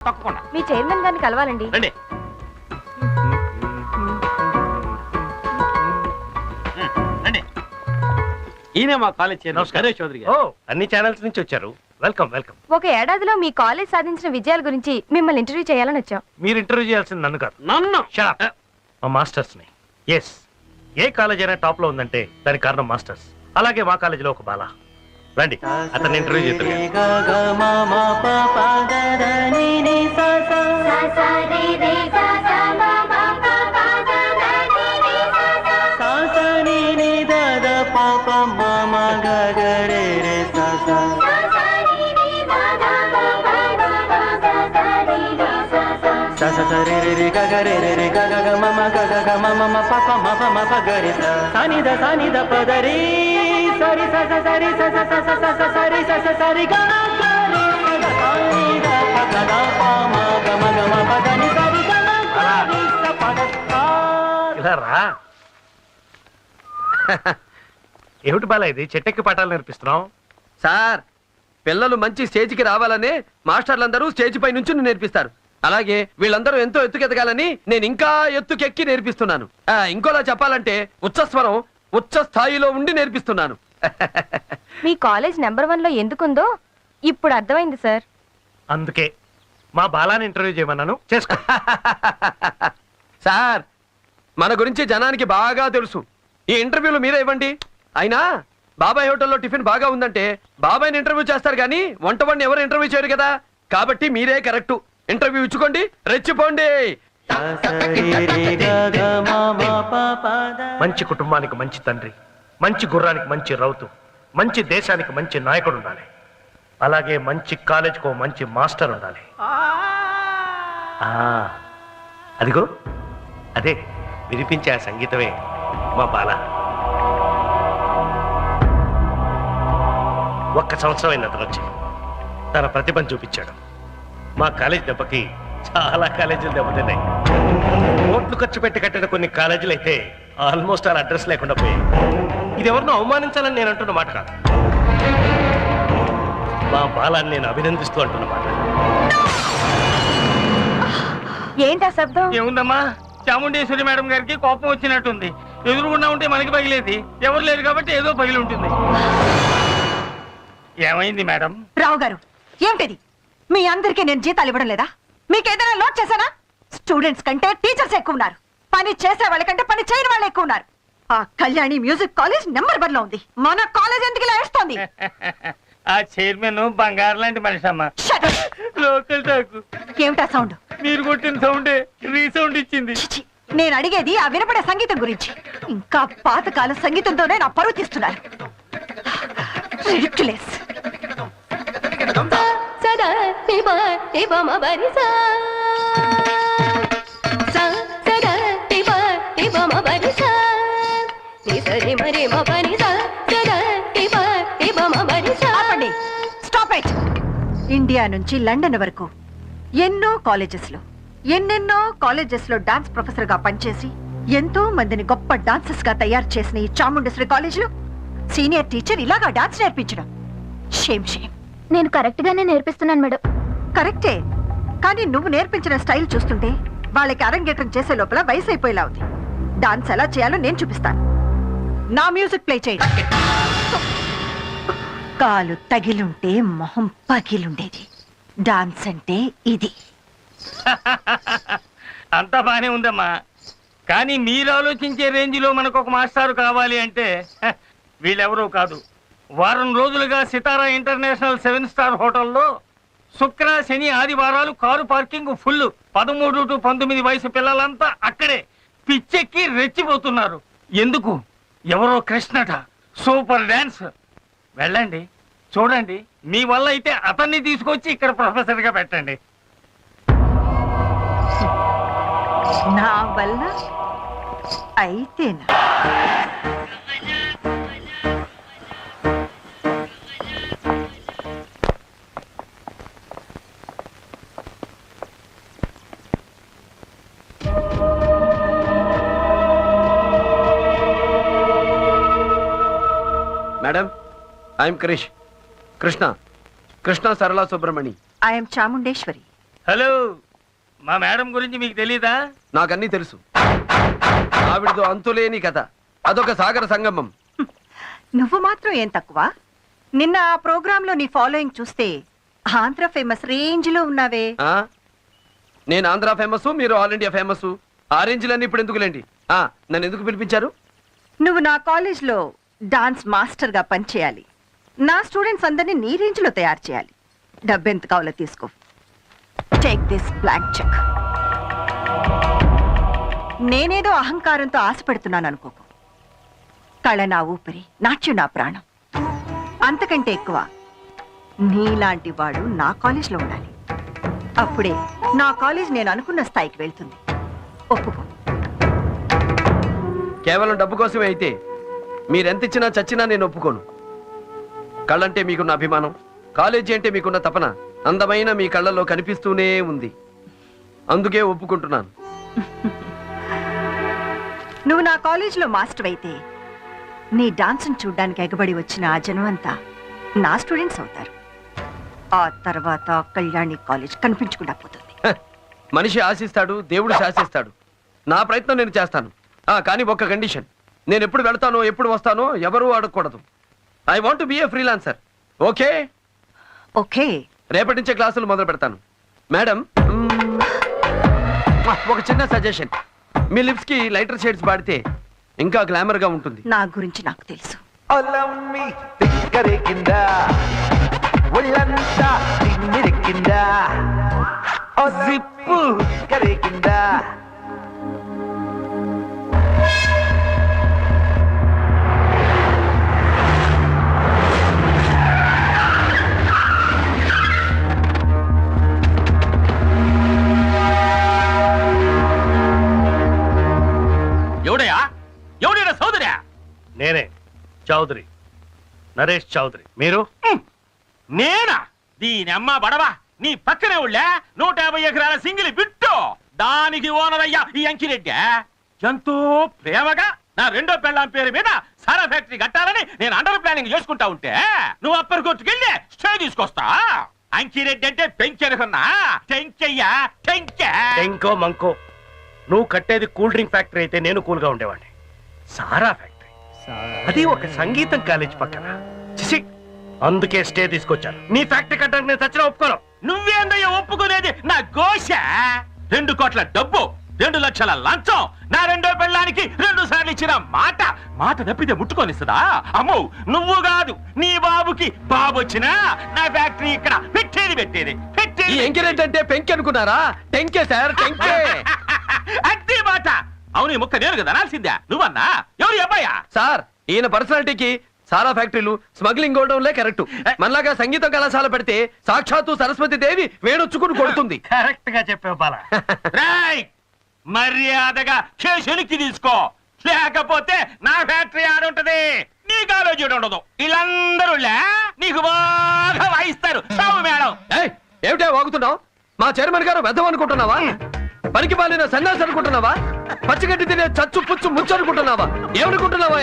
తప్పకుండా మీ చైర్మన్ గారిని కలవాలండి. రండి. రండి. ఈయన మా కాలేజ్ చైర్మన్ నరేష్ చౌదరి గారు. అన్ని ఛానల్స్ నుంచి వచ్చారు. Welcome welcome. ఒక ఏడాదిలో మీ కాలేజ్ సాధించిన విజయాల గురించి మిమ్మల్ని ఇంటర్వ్యూ చేయాలని వచ్చాం. మీరు ఇంటర్వ్యూ చేయాల్సింది నన్ను కాదు, నన్ను. మా మాస్టర్స్ ని. ఎస్, ఏ కాలేజ్ అయినా టాప్ లో ఉందంటే దానికి కారణం మాస్టర్స్. అలాగే మా కాలేజీలో ఒక బాల. రండి, అతన్ని ఇంటర్వ్యూ చేస్తారు. ఇలా రా. ఏమిటి బాల ఇది, చెట్టెక్కి పాఠాలు నేర్పిస్తున్నావు? సార్, పిల్లలు మంచి స్టేజ్కి రావాలనే మాస్టర్లందరూ స్టేజ్ పై నుంచి నేర్పిస్తారు. అలాగే వీళ్ళందరూ ఎంతో ఎత్తుకెదగాలని నేను ఇంకా ఎత్తుకెక్కి నేర్పిస్తున్నాను. ఇంకోలా చెప్పాలంటే ఉచ్చస్వరం ఉచ్చ స్థాయిలో ఉండి నేర్పిస్తున్నాను. మీ కాలేజ్ నెంబర్ 1 లో ఎందుకుందో ఇప్పుడు అర్థమైంది సార్. అందుకే మా బాలాని ఇంటర్వ్యూ చేయమన్నాను. చేసుకో. సార్, మన గురించి జనానికి బాగా తెలుసు. ఈ ఇంటర్వ్యూలు మీరే ఇవ్వండి. అయినా బాబాయ్ హోటల్లో టిఫిన్ బాగా ఉందంటే బాబాయ్ని ఇంటర్వ్యూ చేస్తారు కానీ వంటవాడిని ఎవరు ఇంటర్వ్యూ చేయరు కదా. కాబట్టి మీరే కరెక్టు. ఇంటర్వ్యూ ఇచ్చుకోండి, రెచ్చిపోండి. మంచి కుటుంబానికి మంచి తండ్రి, మంచి గుర్రానికి మంచి రౌతు, మంచి దేశానికి మంచి నాయకుడు ఉండాలి. అలాగే మంచి కాలేజ్కో మంచి మాస్టర్ ఉండాలి. అదిగో అదే వినిపించే ఆ సంగీతమే మా బాల. ఒక్క సంవత్సరం అయిన అతను వచ్చి తన ప్రతిభను చూపించాడు. మా కాలేజ్ దెబ్బకి చాలా కాలేజీలు దెబ్బతిన్నాయి. కోట్లు ఖర్చు పెట్టి కట్టిన కొన్ని కాలేజీలు అయితే ఆల్మోస్ట్ ఆ అడ్రస్ లేకుండా పోయాయి. ఇది ఎవరినో అవమానించాలని నేను అంటున్న మాట కాదు, మా బాలాన్ని నేను అభినందిస్తూ అంటున్న మాట. ఏంటా శబ్దం? ఏముందమ్మా, చాముండేశ్వరి మేడం గారికి కోపం వచ్చినట్టుంది. ఎదురుగుండా ఉంటే మనకి పగిలేది, ఎవరు లేరు కాబట్టి ఏదో పగిలి ఉంటుంది. ఏమైంది మేడం? రావు గారు, ఏమిటిది? మీ అందరికీ నేను జీతాలు ఇవ్వడం లేదా? మీకేదైనా లోడ్ చేశానా? స్టూడెంట్స్ కంటే టీచర్స్ ఎక్కువ ఉన్నారు. పని చేసే వాళ్ళకంటే పని చేయని వాళ్ళు ఎక్కువ ఉన్నారు. ఆ కళ్యాణి మ్యూజిక్ కాలేజ్ నెంబర్ 1 లో ఉంది. మన కాలేజ్ ఎందుకు ఇలా వేస్తోంది? ఆ చైర్మన్ బంగారు లాంటి మనిషి అమ్మా. Local talk. ఏమిటా సౌండ్? మీరు కొట్టిన సౌండే రీసౌండ్ ఇచ్చింది. నేను అడిగేది ఆ వినపడే సంగీతం గురించి. ఇంకా పాతకాల సంగీతంతోనే నా పరువు తీస్తున్నారు. Ridiculous. ఇండియా నుంచి లండన్ వరకు ఎన్నో కాలేజెస్ లో డాన్స్ ప్రొఫెసర్ గా పనిచేసి ఎంతో మందిని గొప్ప డాన్సర్స్ గా తయారు చేసిన ఈ చాముండేశ్వరి కాలేజ్ లో సీనియర్ టీచర్ ఇలాగా డాన్స్ నేర్పించడం షేమ్. నేను కరెక్ట్ గానే నేర్పిస్తున్నాను మేడం. కరెక్టే, కానీ నువ్వు నేర్పించిన స్టైల్ చూస్తుంటే వాళ్ళకి అరంగేట్రం చేసే లోపల వయసు అయిపోయేలా ఉంది. డాన్స్ ఎలా చేయాలో నేను చూపిస్తాను. నా మ్యూజిక్ ప్లే చేయి. కాలు తగిలుంటే మొహం పగిలుండేది. డాన్స్ అంటే ఇది. అంతా బానే ఉందమ్మా, కానీ మీరు ఆలోచించే రేంజ్ లో మనకు ఒక మాస్టారు కావాలి అంటే వీళ్ళెవరూ కాదు. వారం రోజులుగా సితారా ఇంటర్నేషనల్ 7 స్టార్ హోటల్లో శుక్ర శని ఆదివారాలు కారు పార్కింగ్ ఫుల్. 13 to 19 వయసు పిల్లలంతా అక్కడే పిచ్చెక్కి రెచ్చిపోతున్నారు. ఎందుకు? ఎవరో కృష్ణట సూపర్ డాన్స్. వెళ్ళండి, చూడండి. మీ వల్ల అయితే అతన్ని తీసుకొచ్చి ఇక్కడ ప్రొఫెసర్ గా పెట్టండి. నా వల్ల అయితేనా? Madam, I'm Krish. కృష్ణ సరళ సుబ్రహ్మణి. ఐఎమ్ చాముండేశ్వరి. హలో, మా మేడం గురించి మీకు తెలీదా? నాకన్నీ తెలుసు. ఆవిడతో అంతులేని కథ, అదొక సాగర సంగమం. నువ్వు మాత్రం ఏం తక్కువ. నిన్న ఆ ప్రోగ్రామ్ లో నీ ఫాలోయింగ్ చూస్తే ఆంధ్ర ఫేమస్ రేంజ్ లో ఉన్నావే. ఆ? నేను ఆంధ్ర ఫేమస్, మీరు ఆల్ ఇండియా ఫేమస్. ఆ రేంజ్లన్నీ ఇప్పుడు ఎందుకులేండి. నన్ను ఎందుకు పిలిపించారు? నువ్వు నా కాలేజ్ లో డాన్స్ మాస్టర్ గా పనిచేయాలి. నా స్టూడెంట్స్ అందరినీ నీ రేంజ్ లో తయారు చేయాలి. డబ్బెంత కావాలో తీసుకో. Take this blank cheque. నేనేదో అహంకారంతో ఆశపడుతున్నాను అనుకోకు. కళ నా ఊపిరి, నాట్యం నా ప్రాణం. అంతకంటే ఎక్కువ నీలాంటి వాడు నా కాలేజ్లో ఉండాలి. అప్పుడే నా కాలేజ్ నేను అనుకున్న స్థాయికి వెళ్తుంది. ఒప్పుకో. కేవలం డబ్బు కోసమే అయితే మీరెంత ఇచ్చినా చచ్చినా నేను ఒప్పుకోను. కళ్ళంటే మీకున్న అభిమానం, కాలేజీ అంటే మీకున్న తపన అందమైన మీ కళ్ళల్లో కనిపిస్తూనే ఉంది. అందుకే ఒప్పుకుంటున్నాను. నువ్వు నా కాలేజీలో మాస్టర్ అయితే నీ డాన్స్ని చూడ్డానికి ఎగబడి వచ్చిన ఆ జనం అంతా నా స్టూడెంట్స్ అవుతారు. ఆ తర్వాత కళ్యాణి కాలేజ్ కనిపించకుండా పోతుంది. మనిషి ఆశిస్తాడు, దేవుడు శాసిస్తాడు. నా ప్రయత్నం నేను చేస్తాను. కానీ ఒక్క కండిషన్. నేను ఎప్పుడు వెళ్తానో ఎప్పుడు వస్తానో ఎవరూ అడగకూడదు. I want be A freelancer. Okay? Okay. రేపటి నుంచే క్లాసులు మొదలు పెడతాను. మేడం, ఒక చిన్న సజెషన్. మీ లిప్స్ కి లైటర్ షేడ్స్ వాడితే ఇంకా గ్లామర్ గా ఉంటుంది. నా గురించి నాకు తెలుసు. ఒలమ్మి తిక్కరేకిందా ఒళ్ళంతా తిమ్మిరెక్కిందా జిప్పు తిక్కరేకిందా ఎవడయా? ఎవడైనా సోదరా? నేనే, చౌదరి, నరేష్ చౌదరి. మీరు? నేనా? దీని అమ్మ బడవా, నీ పక్కనే ఉళ్ళా 150 ఎకరాల సింగిలి బిట్టు. దానికి ఓనర్ అయ్యా ఈ అంకిరెడ్డి. ఎంతో ప్రేమగా నా రెండో పెళ్ళాం పేరు మీద సారా ఫ్యాక్టరీ కట్టాలని నేను అండర్ ప్లానింగ్ చేసుకుంటా ఉంటే నువ్వు అప్పర్ కోర్టుకెళ్ళి స్టే తీసుకొస్తా. అంకిరెడ్డి అంటే పెంచెనుకున్నా. టెంకయ్యా టెంకె. ఇంకో మంకో, నువ్వు కట్టేది కూల్ డ్రింక్ ఫ్యాక్టరీ అయితే నేను కూల్ గా ఉండేవాడిని. సారా ఫ్యాక్టరీ, అది ఒక సంగీతం కాలేజ్ పక్కన. చిసి, అందుకే స్టే తీసుకొచ్చాను. నీ ఫ్యాక్టరీ కట్టడానికి నేను చచ్చిన ఒప్పుకోను. నువ్వేందయ్యా ఒప్పుకునేది? నా గోష 2 కోట్ల డబ్బు, 2 లక్షల లంచం, నా రెండో పెళ్ళానికి 2 సార్లు ఇచ్చిన మాట. మాట తప్పితే ముట్టుకొనిస్తుందా? అమ్మో, నువ్వు కాదు నీ బాబుకి బాబు వచ్చినా నా ఫ్యాక్టరీ ఇక్కడ పెట్టేది ఈ ఎంకరేజ్ అంటే పెంకి అనుకున్నారా? టెంకే సార్, టెంకే. అదే మాట. అవును, ఈ ముక్క నేను కదా అనాల్సిందా? నువ్వన్నా? ఎవరు అబ్బాయా? సార్, ఈయన పర్సనాలిటీకి సారా ఫ్యాక్టరీలు, స్మగ్లింగ్ గోడౌన్లే కరెక్ట్. మనలాగా సంగీతం కళాశాల పెడితే సాక్షాత్తు సరస్వతి దేవి వేణొచ్చుకుని కొడుతుంది. కరెక్ట్ గా చెప్పావు బాల. రేయ్, మర్యాదగా కేసునికి తీసుకో, లేకపోతే నా ఫ్యాక్టరీ ఆడుంటది, నీ కాలేజీ ఉండదు. వీళ్ళందరూ నీకు బాగా వాయిస్తారు. సావు మేడం. ఏమిటా వాగుతున్నావు? మా చైర్మన్ గారు వెధం అనుకుంటున్నావా? పనికి పాలిన సన్యాసి అనుకుంటున్నావా? పచ్చిగడ్డి తినే చచ్చు పుచ్చు ముచ్చు అనుకుంటున్నావా? ఏమనుకుంటున్నావా?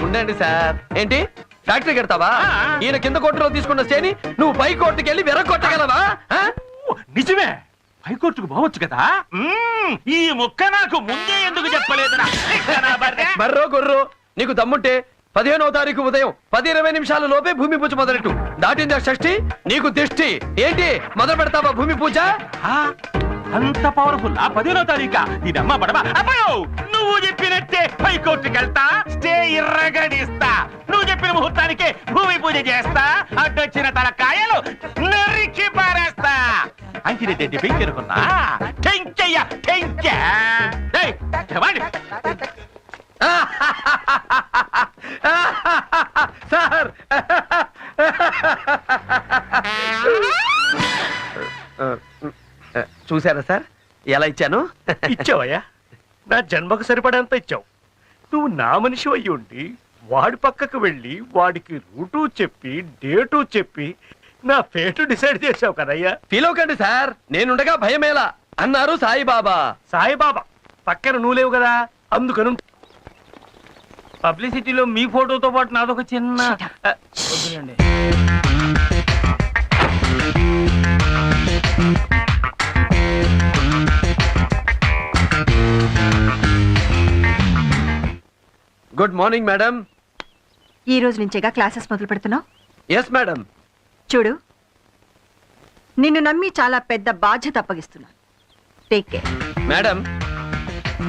ఉండండి సార్. ఏంటి ఫ్యాక్టరీ కడతావా? ఈయన కింద కోర్టులో తీసుకున్న స్టేని నువ్వు పై కోర్టుకి వెళ్ళి వెరగొట్టగలవా? నిజమే, హైకోర్టుకు పోవచ్చు కదా. ఈ ముక్క నాకు ముందే ఎందుకు చెప్పలేదురా? బర్రో గొర్రో, నీకు దమ్ముంటే 15వ తారీఖు ఉదయం 10:20 నిమిషాల లోపే భూమి పూజ మొదలెట్టు. దాటిందా షష్ఠి, నీకు దిష్టి. ఏంటి మొదలు పెడతావా భూమి పూజ? అంత పవర్ఫుల్ 15వ తారీఖా? ఇదమ్మా పడవా? అబ్బాయో, నువ్వు చెప్పినట్టే హైకోర్టుకి వెళ్తా, స్టే ఇర్రగడిస్తా. నువ్వు చెప్పిన ముహూర్తానికే భూమి పూజ చేస్తా, అడ్డొచ్చిన తలకాయలు నరికి పారేస్తా. అంకిరెడ్డి పెంకెరుకున్నా టెంకయ్య టెంకె. సార్, చూసారా సార్ ఎలా ఇచ్చాను? ఇచ్చావయ్యా, నా జన్మకు సరిపడంత ఇచ్చావు. నువ్వు నా మనిషి అయ్యి ఉండి వాడి పక్కకు వెళ్ళి వాడికి రూటు చెప్పి డేటు చెప్పి నా ఫేటు డిసైడ్ చేసావు కదయ్యా. ఫీల్ అవ్వకండి సార్, నేనుండగా భయమేలా అన్నారు సాయిబాబా. సాయిబాబా పక్కన నువ్వు లేవు కదా, అందుకను. పబ్లిసిటీలో మీ ఫోటోతో పాటు నాదొక చిన్న వద్దులేండి. Good morning madam. ఈ రోజు నుంచేగా క్లాసెస్ మొదలు పెడుతున్నావు. Yes madam. చూడు, నిన్ను నమ్మి చాలా పెద్ద బాధ్యత అప్పగిస్తున్నాను. Take care. మేడం,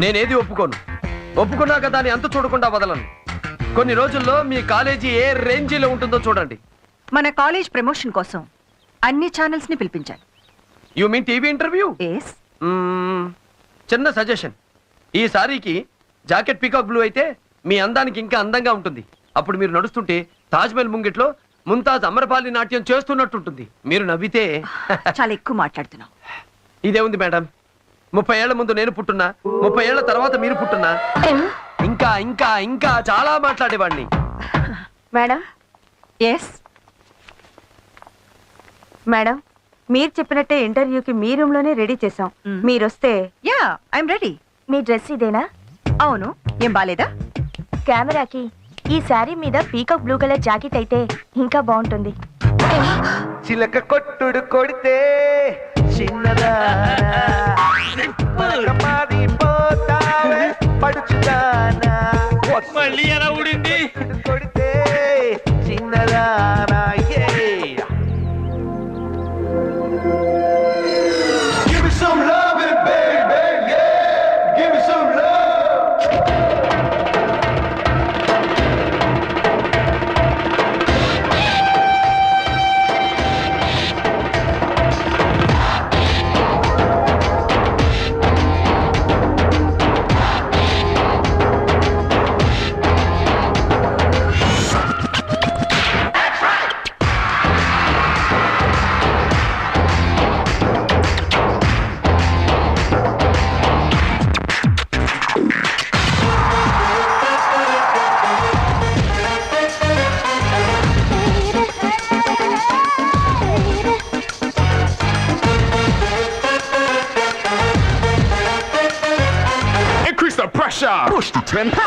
నేనేది ఒప్పుకున్నాక దాన్ని అంత చూడకుండా వదలను. కొన్ని రోజుల్లో మీ కాలేజీ ఏ రేంజీలో ఉంటుందో చూడండి. మన కాలేజ్ ప్రమోషన్ కోసం అన్ని ఛానల్స్ ని పిలిపించాను. You mean TV interview? Yes. చిన్న సజెషన్, ఈ సారీకి జాకెట్ పీకాక్ బ్లూ అయితే మీ అందానికి ఇంకా అందంగా ఉంటుంది. అప్పుడు మీరు నడుస్తుంటే తాజ్మహల్ ముంగిట్లో ముంతాజ్ అమరపాలి నాట్యం చేస్తున్నట్టుంటుంది. మీరు నవ్వితే చాలా ఎక్కువ మాట్లాడుతున్నావు. ఇదే ఉంది మేడం. 30 ఏళ్ల ముందు నేను పుట్టున్నా, 30 ఏళ్ల తర్వాత మీరు పుట్టున్నా, ఇంకా ఇంకా ఇంకా చాలా మాట్లాడేవాడిని. Madam, yes. మేడం, మీరు చెప్పినట్టే ఇంటర్వ్యూకి మీ రూమ్ లోనే రెడీ చేసాం. మీరు వస్తే. Yeah, I'm ready. Me dress ఇదేనా? అవును, ఏం బాలేదా? కెమెరాకి ఈ శారీ మీద పీకాక్ బ్లూ కలర్ జాకెట్ అయితే ఇంకా బాగుంటుంది. చిలక కొట్టుడు కొడితే చిన్నదారిపోతావే పడుచుదానా మళ్ళీ ఎలా ఊడింది? కొడితే చిన్నదానా. Give me some love, baby, yeah. Give me some love. Increase the pressure. Push the tempo.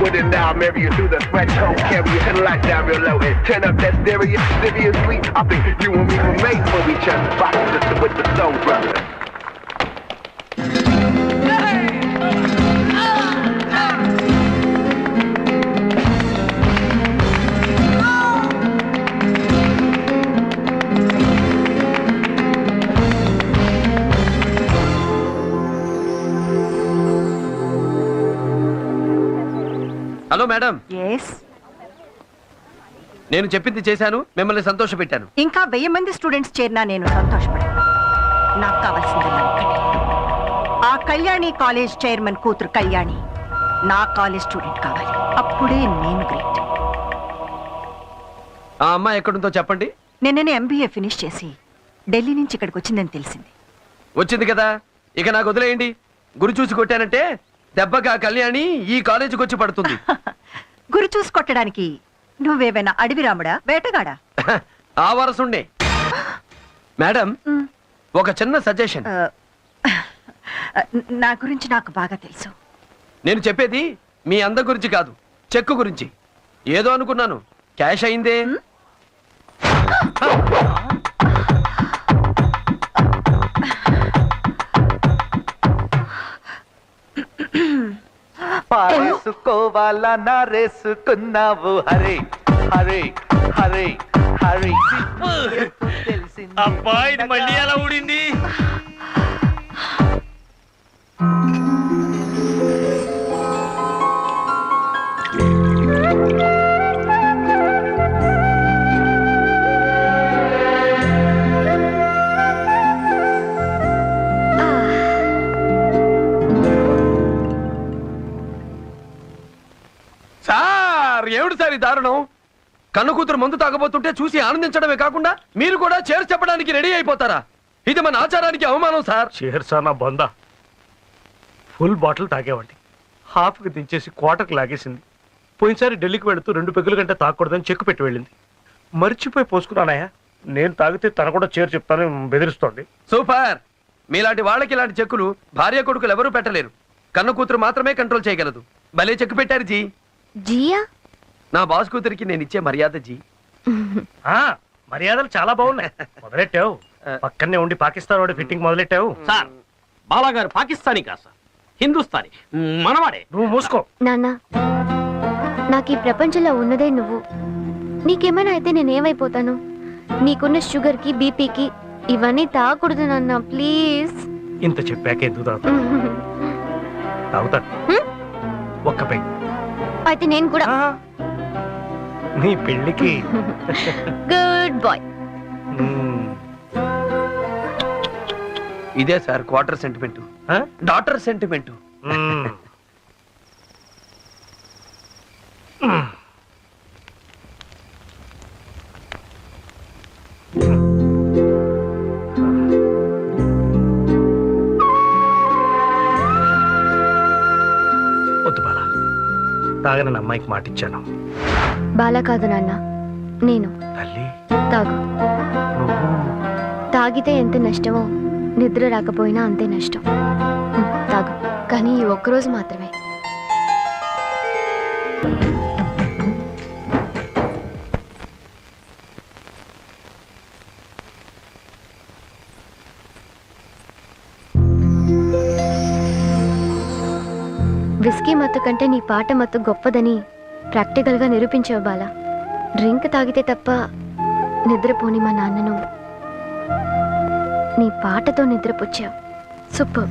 With it now, marry you through the threshold, carry your head like down real low, and turn up that stereo seriously. I think you and me were made for each other. Rock sister with the soul brother. Hello madam. Yes. నేను చెప్పింది చేశాను, మిమ్మల్ని సంతోష పెట్టాను. ఇంకా 1000 మంది students చేరినా నేను సంతోషపడాను. నాకు కావాల్సింది ఆ కళ్యాణి కాలేజ్ చైర్మన్ కూతురు కళ్యాణి నా కాలేజ్ స్టూడెంట్ కావాలి. అప్పుడే నేను గ్రేట్. ఆ అమ్మాయి ఎక్కడుందో చెప్పండి. నిన్ననే MBA ఫినిష్ చేసి ఢిల్లీ నుంచి ఇక్కడికి వచ్చిందని తెలిసింది. వచ్చింది కదా, ఇక నాకు వదిలేయండి. గురి చూసి కొట్టానంటే దెబ్బగా కళ్యాణి ఈ కాలేజీకి వచ్చి పడుతుంది. గురి చూసి కొట్టడానికి నువ్వేమైనా అడవి రాముడా, వేటగాడా? ఆ వరసుండే. మేడం, ఒక చిన్న సజెషన్. నా గురించి నాకు బాగా తెలుసు. నేను చెప్పేది మీ అందం గురించి కాదు, చెక్కు గురించి. ఏదో అనుకున్నాను, క్యాష్ అయిందే. పారేసుకోవాలా నారేసుకున్నావు హరే హరే హరే హరే. అబ్బా, ఇది మళ్ళీ ఎలా ఊడింది? సార్, ఏమిటి సార్ ఈ దారుణం? కన్ను కూతురు మందు తాగబోతుంటే చూసి ఆనందించడమే కాకుండా మీరు కూడా చేర్చి చెప్పడానికి రెడీ అయిపోతారా? ఇది మన ఆచారానికి అవమానం సార్. చేర్సానా బందా, ఫుల్ బాటిల్ తాగేవాడి, హాఫ్కి దించేసి క్వార్టర్కి లాగేసింది. పోయినసారి ఢిల్లీకి వెళుతూ 2 పెగ్గుల కంటే తాగకూడదని చెక్కు పెట్టి వెళ్ళింది. మర్చిపోయి పోసుకున్నానయ్యా. నేను తాగితే తన కూడా చేరు చెప్తానని బెదిరిస్తోంది. సూపర్. మీలాంటి వాళ్ళకి ఇలాంటి చెక్కులు భార్య కొడుకులు ఎవరూ పెట్టలేరు. కన్న కూతురు మాత్రమే కంట్రోల్ చేయగలదు. భలే చెక్కు పెట్టారు జీ. జియా నా బాస్ కూతురికి నేను ఇచ్చే మర్యాద జీ. ఆ, మర్యాదలు చాలా బాగున్నాయి. మొదలెట్టావు. పక్కనే ఉండి పాకిస్తాన్ వాడి ఫిట్టింగ్ మొదలెట్టావు. సార్ బాలాగారు పాకిస్తానీ కాదు సార్, హిందుస్థానీ, మనవాడే. నువ్వు మూసుకో. నాన్న, నాకు ఈ ప్రపంచంలో ఉన్నదే నువ్వు. నీకేమైనా అయితే నేనేమైపోతాను? నీకున్న షుగర్కి, బీపీకి ఇవన్నీ తాగకూడదు నాన్న, ప్లీజ్. ఇంత చెప్పాక ఎందుకు తాగుతాను? తాగుతాను. ఒక్క పెగ్. అయితే నేను కూడా. నీ పెళ్ళికి గుడ్ బాయ్. ఇదే sir quarter sentiment, daughter sentiment. వద్దు బాలా, తాగనని అమ్మాయికి మాటిచ్చాను. బాలా కాదు నాన్న, నేను. తల్లి తాగు. నువ్వు తాగితే ఎంత నష్టమో నిద్ర రాకపోయినా అంతే నష్టం. తాగు, కానీ ఈ ఒక్కరోజు మాత్రమే. విస్కీ మత్తు కంటే నీ పాట మత్తు గొప్పదని ప్రాక్టికల్గా నిరూపించావు బాలా. డ్రింక్ తాగితే తప్ప నిద్రపోని మా నాన్నను నీ పాటతో నిద్రపుచ్చావు. సూపర్.